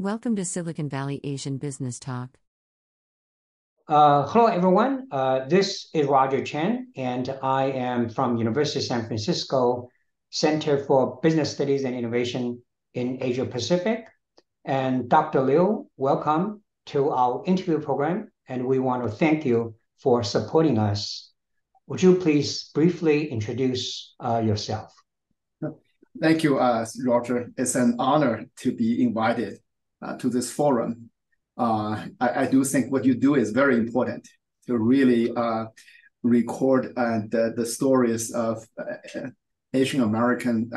Welcome to Silicon Valley Asian Business Talk. Hello, everyone. This is Roger Chen, and I am from University of San Francisco Center for Business Studies and Innovation in Asia Pacific. And Dr. Liu, welcome to our interview program, and we want to thank you for supporting us. Would you please briefly introduce yourself? Thank you, Roger. It's an honor to be invited to this forum. I do think what you do is very important to really record the stories of Asian American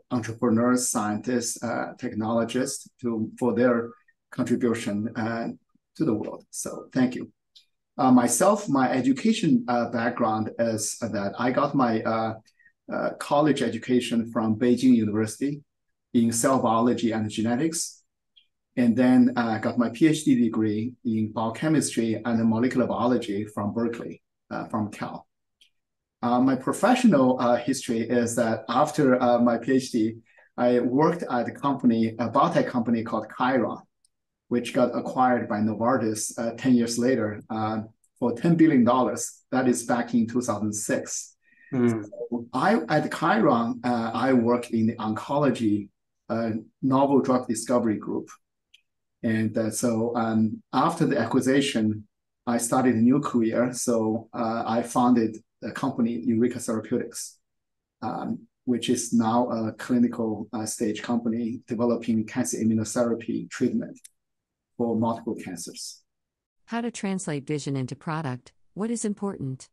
entrepreneurs, scientists, technologists for their contribution to the world. So thank you. Myself, my education background is that I got my college education from Beijing University in cell biology and genetics. And then I got my PhD degree in biochemistry and molecular biology from Berkeley, from Cal. My professional history is that after my PhD, I worked at a biotech company called Chiron, which got acquired by Novartis 10 years later for $10 billion. That is back in 2006. So at Chiron, I worked in the oncology novel drug discovery group. And so after the acquisition, I started a new career. So I founded the company Eureka Therapeutics, which is now a clinical stage company developing cancer immunotherapy treatment for multiple cancers. How to translate vision into product? What is important?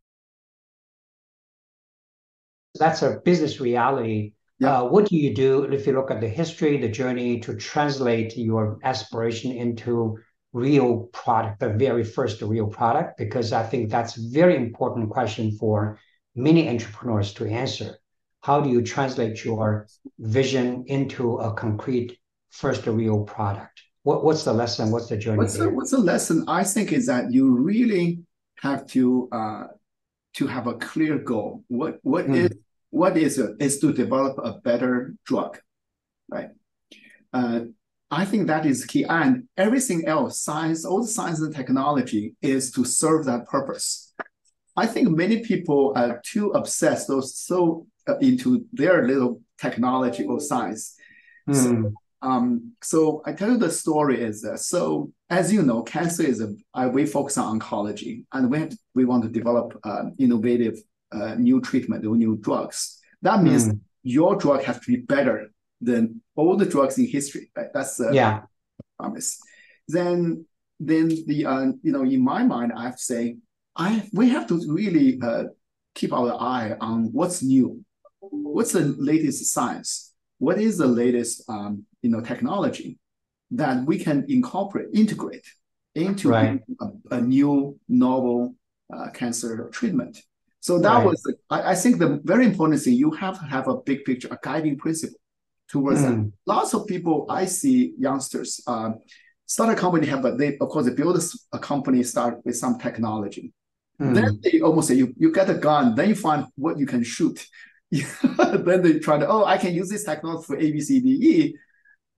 That's a business reality. Yeah. What do you do if you look at the history, the journey to translate your aspiration into real product, the very first real product? Because I think that's a very important question for many entrepreneurs to answer. How do you translate your vision into a concrete first real product? What's the lesson? What's the journey there? What's the lesson? I think is that you really have to have a clear goal. What is it? Is to develop a better drug, right? I think that is key. And everything else, science, all the science and technology is to serve that purpose. I think many people are too obsessed or so into their little technology or science. So I tell you the story is that, so as you know, cancer is we focus on oncology, and we want to develop innovative new treatment or new drugs. That means your drug has to be better than all the drugs in history. Right? That's the promise. Then the in my mind, I have to say we have to really keep our eye on what's new, what's the latest science, what is the latest technology that we can integrate into a new novel cancer treatment. So that was, I think, the very important thing. You have to have a big picture, a guiding principle towards that. Lots of people, I see youngsters start a company, but they build a company, start with some technology. Then they almost say, you get a gun, then you find what you can shoot. Then they try I can use this technology for A, B, C, D, E.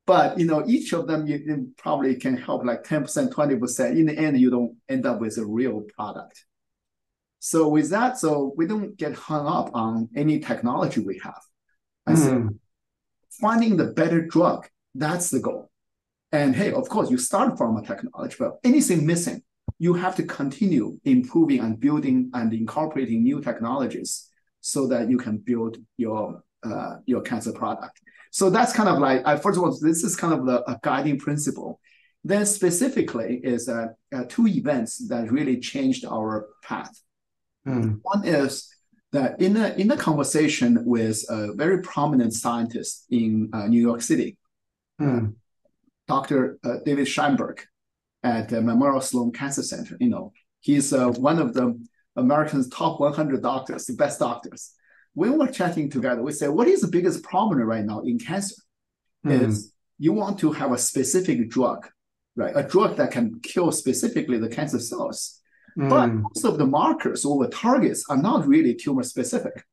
But each of them you probably can help like 10%, 20%. In the end, you don't end up with a real product. So with that, we don't get hung up on any technology we have. I say finding the better drug, that's the goal. And hey, of course, you start from a technology, but anything missing, you have to continue improving and building and incorporating new technologies so that you can build your cancer product. So that's kind of like, first of all, this is kind of a guiding principle. Then specifically is two events that really changed our path. One is that in a conversation with a very prominent scientist in New York City, Dr. David Scheinberg at the Memorial Sloan Cancer Center, he's one of the America's top 100 doctors, the best doctors. We were chatting together. We said, what is the biggest problem right now in cancer? Is you want to have a specific drug, right? A drug that can kill specifically the cancer cells. But most of the markers or the targets are not really tumor specific,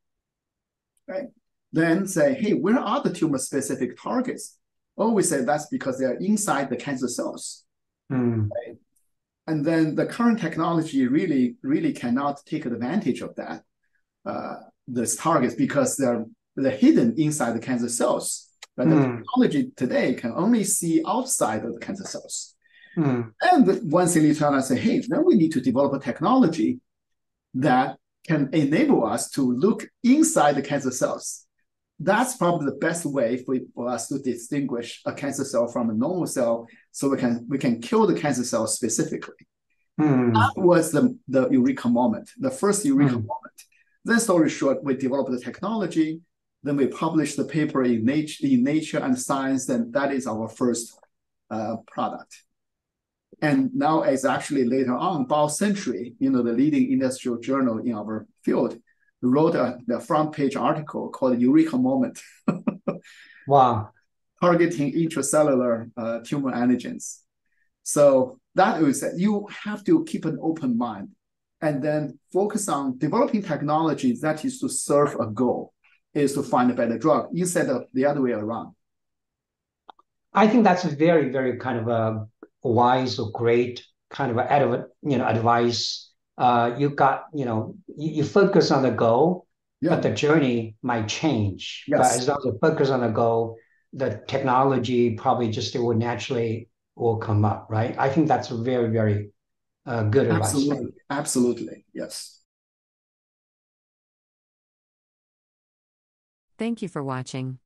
right? Then say, hey, where are the tumor specific targets? always say that's because they're inside the cancer cells. Right? And then the current technology really cannot take advantage of that, these targets, because they're hidden inside the cancer cells. But the technology today can only see outside of the cancer cells. And one thing you tell us, say, hey, then we need to develop a technology that can enable us to look inside the cancer cells. That's probably the best way for us to distinguish a cancer cell from a normal cell, so we can kill the cancer cell specifically. That was the Eureka moment, the first Eureka moment. Then, story short, we developed the technology. Then we published the paper in Nature and Science. Then that is our first product. And now, it's actually later on, BioCentury, the leading industrial journal in our field, wrote the front page article called Eureka Moment. Wow. Targeting intracellular tumor antigens. So that is that you have to keep an open mind and then focus on developing technologies that is to serve a goal, is to find a better drug, instead of the other way around. I think that's a very, very kind of a wise or great kind of advice. You focus on the goal, but the journey might change. Yes. But as long as you focus on the goal, the technology probably just will naturally come up, right? I think that's a very, very good advice. Absolutely, yes. Thank you for watching.